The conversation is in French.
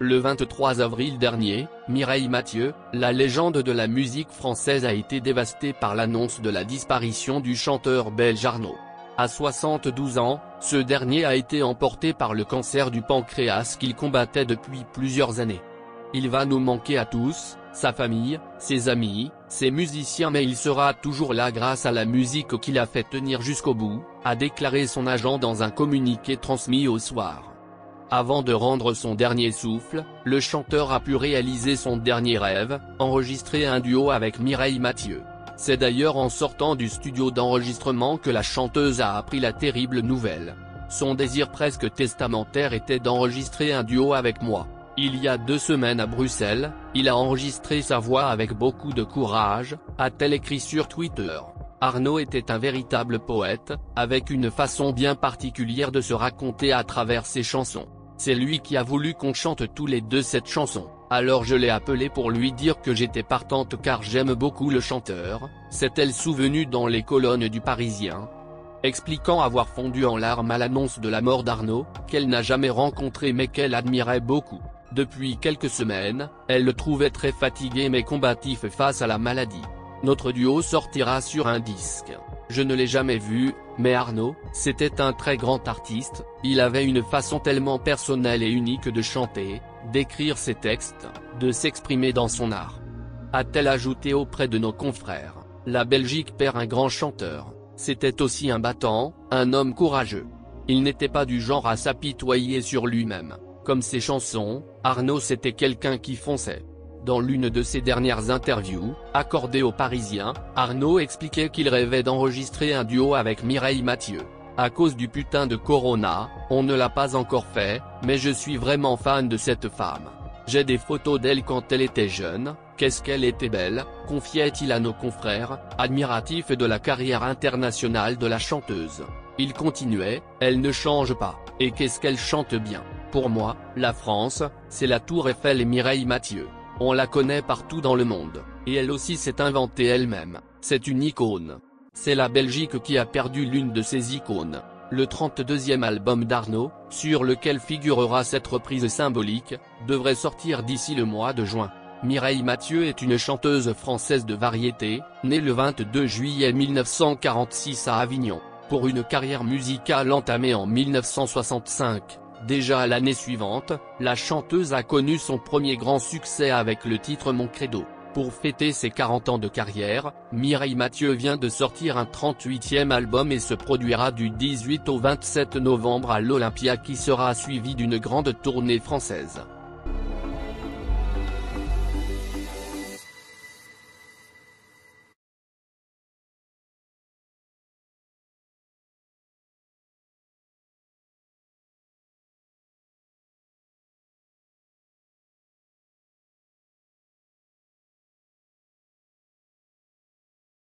Le 23 avril dernier, Mireille Mathieu, la légende de la musique française a été dévastée par l'annonce de la disparition du chanteur belge Arnaud. À 72 ans, ce dernier a été emporté par le cancer du pancréas qu'il combattait depuis plusieurs années. Il va nous manquer à tous, sa famille, ses amis, ses musiciens, mais il sera toujours là grâce à la musique qu'il a fait tenir jusqu'au bout, a déclaré son agent dans un communiqué transmis au soir. Avant de rendre son dernier souffle, le chanteur a pu réaliser son dernier rêve, enregistrer un duo avec Mireille Mathieu. C'est d'ailleurs en sortant du studio d'enregistrement que la chanteuse a appris la terrible nouvelle. Son désir presque testamentaire était d'enregistrer un duo avec moi. Il y a 2 semaines à Bruxelles, il a enregistré sa voix avec beaucoup de courage, a-t-elle écrit sur Twitter. Arnaud était un véritable poète, avec une façon bien particulière de se raconter à travers ses chansons. C'est lui qui a voulu qu'on chante tous les deux cette chanson, alors je l'ai appelé pour lui dire que j'étais partante car j'aime beaucoup le chanteur, s'est-elle souvenue dans les colonnes du Parisien. Expliquant avoir fondu en larmes à l'annonce de la mort d'Arnaud, qu'elle n'a jamais rencontré mais qu'elle admirait beaucoup. Depuis quelques semaines, elle le trouvait très fatigué mais combatif face à la maladie. Notre duo sortira sur un disque. Je ne l'ai jamais vu, mais Arnaud, c'était un très grand artiste, il avait une façon tellement personnelle et unique de chanter, d'écrire ses textes, de s'exprimer dans son art. A-t-elle ajouté auprès de nos confrères, la Belgique perd un grand chanteur, c'était aussi un battant, un homme courageux. Il n'était pas du genre à s'apitoyer sur lui-même. Comme ses chansons, Arnaud c'était quelqu'un qui fonçait. Dans l'une de ses dernières interviews, accordée aux Parisiens, Arnaud expliquait qu'il rêvait d'enregistrer un duo avec Mireille Mathieu. À cause du putain de Corona, on ne l'a pas encore fait, mais je suis vraiment fan de cette femme. J'ai des photos d'elle quand elle était jeune, qu'est-ce qu'elle était belle, confiait-il à nos confrères, admiratifs de la carrière internationale de la chanteuse. Il continuait, elle ne change pas, et qu'est-ce qu'elle chante bien. Pour moi, la France, c'est la Tour Eiffel et Mireille Mathieu. On la connaît partout dans le monde, et elle aussi s'est inventée elle-même, c'est une icône. C'est la Belgique qui a perdu l'une de ses icônes. Le 32e album d'Arnaud, sur lequel figurera cette reprise symbolique, devrait sortir d'ici le mois de juin. Mireille Mathieu est une chanteuse française de variété, née le 22 juillet 1946 à Avignon, pour une carrière musicale entamée en 1965. Déjà l'année suivante, la chanteuse a connu son premier grand succès avec le titre Mon Credo. Pour fêter ses 40 ans de carrière, Mireille Mathieu vient de sortir un 38e album et se produira du 18 au 27 novembre à l'Olympia qui sera suivi d'une grande tournée française.